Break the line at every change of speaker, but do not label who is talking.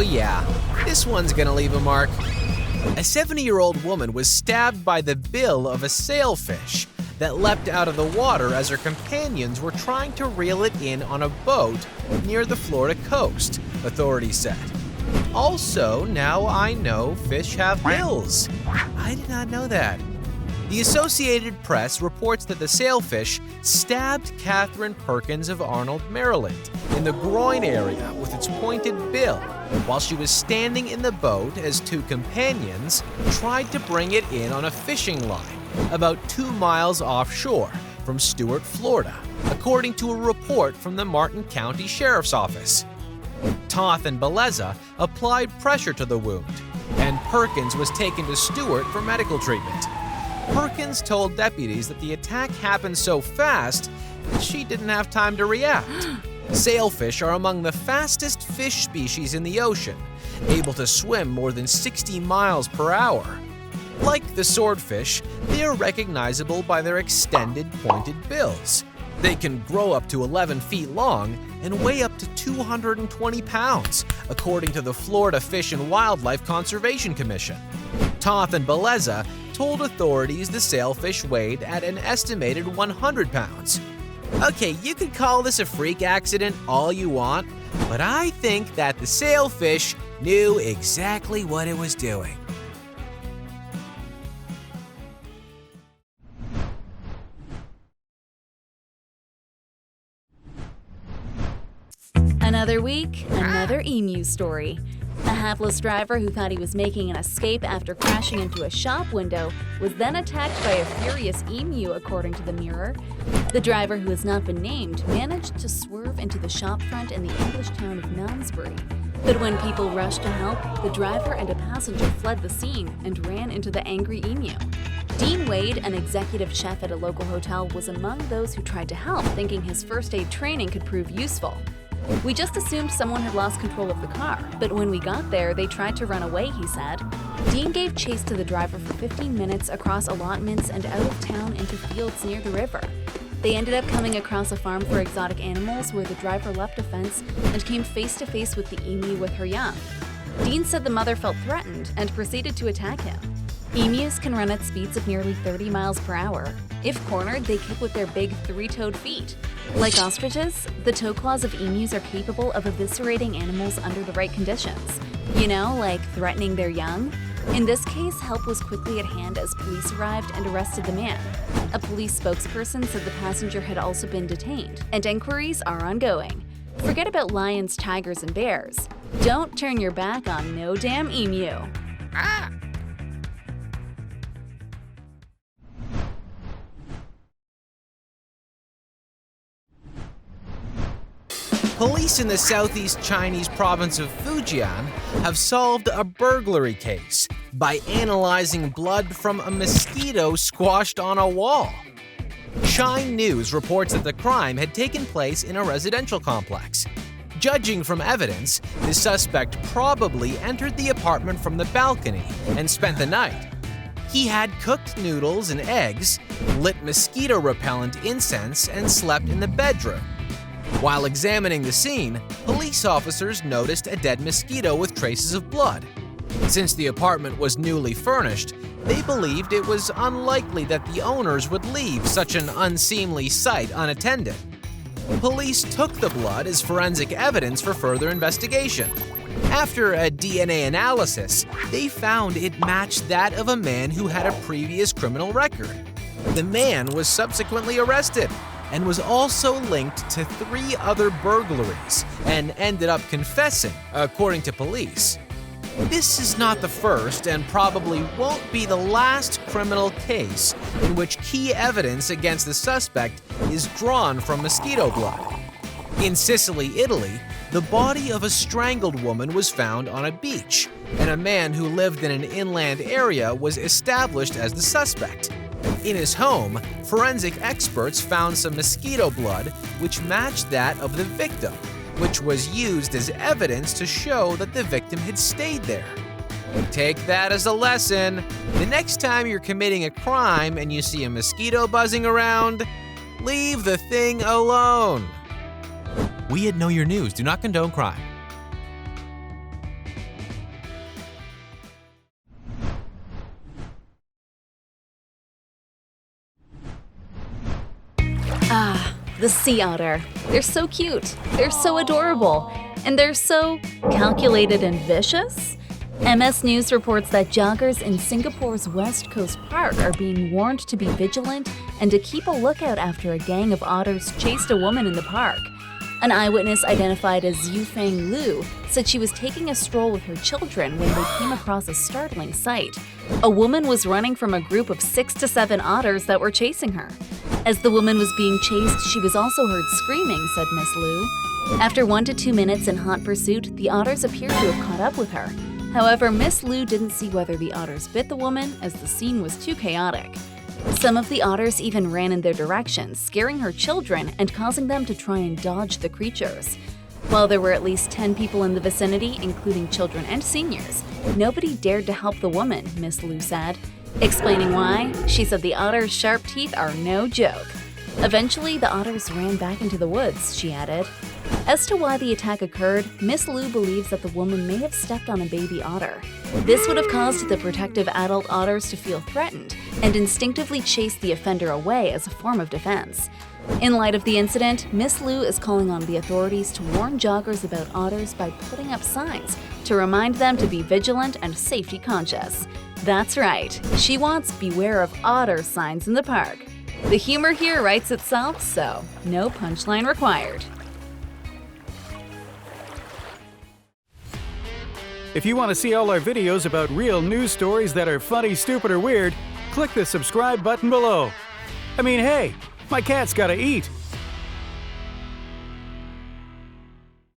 yeah, this one's gonna leave a mark. A 70-year-old woman was stabbed by the bill of a sailfish that leapt out of the water as her companions were trying to reel it in on a boat near the Florida coast, authorities said. Also, now I know fish have bills. I did not know that. The Associated Press reports that the sailfish stabbed Catherine Perkins of Arnold, Maryland, in the groin area with its pointed bill while she was standing in the boat as two companions tried to bring it in on a fishing line about 2 miles offshore from Stuart, Florida, according to a report from the Martin County Sheriff's Office. Toth and Beleza applied pressure to the wound, and Perkins was taken to Stuart for medical treatment. Perkins told deputies that the attack happened so fast that she didn't have time to react. Sailfish are among the fastest fish species in the ocean, able to swim more than 60 miles per hour. Like the swordfish, they are recognizable by their extended pointed bills. They can grow up to 11 feet long and weigh up to 220 pounds, according to the Florida Fish and Wildlife Conservation Commission. Toth and Beleza told authorities the sailfish weighed at an estimated 100 pounds. Okay, you could call this a freak accident all you want, but I think that the sailfish knew exactly what it was doing.
Another week, another emu story. A hapless driver who thought he was making an escape after crashing into a shop window was then attacked by a furious emu, according to the Mirror. The driver, who has not been named, managed to swerve into the shop front in the English town of Malmesbury. But when people rushed to help, the driver and a passenger fled the scene and ran into the angry emu. Dean Wade, an executive chef at a local hotel, was among those who tried to help, thinking his first aid training could prove useful. "We just assumed someone had lost control of the car, but when we got there, they tried to run away," he said. Dean gave chase to the driver for 15 minutes across allotments and out of town into fields near the river. They ended up coming across a farm for exotic animals where the driver leapt a fence and came face to face with the emu with her young. Dean said the mother felt threatened and proceeded to attack him. Emus can run at speeds of nearly 30 miles per hour. If cornered, they kick with their big three-toed feet. Like ostriches, the toe claws of emus are capable of eviscerating animals under the right conditions. You know, like threatening their young? In this case, help was quickly at hand as police arrived and arrested the man. A police spokesperson said the passenger had also been detained, and inquiries are ongoing. Forget about lions, tigers, and bears. Don't turn your back on no damn emu.
Police in the southeast Chinese province of Fujian have solved a burglary case by analyzing blood from a mosquito squashed on a wall. Shine News reports that the crime had taken place in a residential complex. Judging from evidence, the suspect probably entered the apartment from the balcony and spent the night. He had cooked noodles and eggs, lit mosquito repellent incense, and slept in the bedroom. While examining the scene, police officers noticed a dead mosquito with traces of blood. Since the apartment was newly furnished, they believed it was unlikely that the owners would leave such an unseemly sight unattended. Police took the blood as forensic evidence for further investigation. After a DNA analysis, they found it matched that of a man who had a previous criminal record. The man was subsequently arrested and was also linked to 3 other burglaries and ended up confessing, according to police. This is not the first and probably won't be the last criminal case in which key evidence against the suspect is drawn from mosquito blood. In Sicily, Italy, the body of a strangled woman was found on a beach, and a man who lived in an inland area was established as the suspect. In his home, forensic experts found some mosquito blood which matched that of the victim, which was used as evidence to show that the victim had stayed there. Take that as a lesson. The next time you're committing a crime and you see a mosquito buzzing around, leave the thing alone. We at Know Your News do not condone crime.
The sea otter. They're so cute, they're so adorable, and they're so calculated and vicious. MS News reports that joggers in Singapore's West Coast Park are being warned to be vigilant and to keep a lookout after a gang of otters chased a woman in the park. An eyewitness identified as Yufeng Liu said she was taking a stroll with her children when they came across a startling sight. A woman was running from a group of 6 to 7 otters that were chasing her. As the woman was being chased, she was also heard screaming, said Miss Liu. After 1 to 2 minutes in hot pursuit, the otters appeared to have caught up with her. However, Miss Liu didn't see whether the otters bit the woman, as the scene was too chaotic. Some of the otters even ran in their direction, scaring her children and causing them to try and dodge the creatures. While there were at least 10 people in the vicinity, including children and seniors, nobody dared to help the woman, Miss Liu said. Explaining why, she said the otters' sharp teeth are no joke. Eventually, the otters ran back into the woods, she added. As to why the attack occurred, Miss Liu believes that the woman may have stepped on a baby otter. This would have caused the protective adult otters to feel threatened and instinctively chase the offender away as a form of defense. In light of the incident, Miss Liu is calling on the authorities to warn joggers about otters by putting up signs to remind them to be vigilant and safety conscious. That's right, she wants "Beware of Otter" signs in the park. The humor here writes itself, so no punchline required.
If you want to see all our videos about real news stories that are funny, stupid, or weird, click the subscribe button below. I mean, hey, my cat's gotta eat.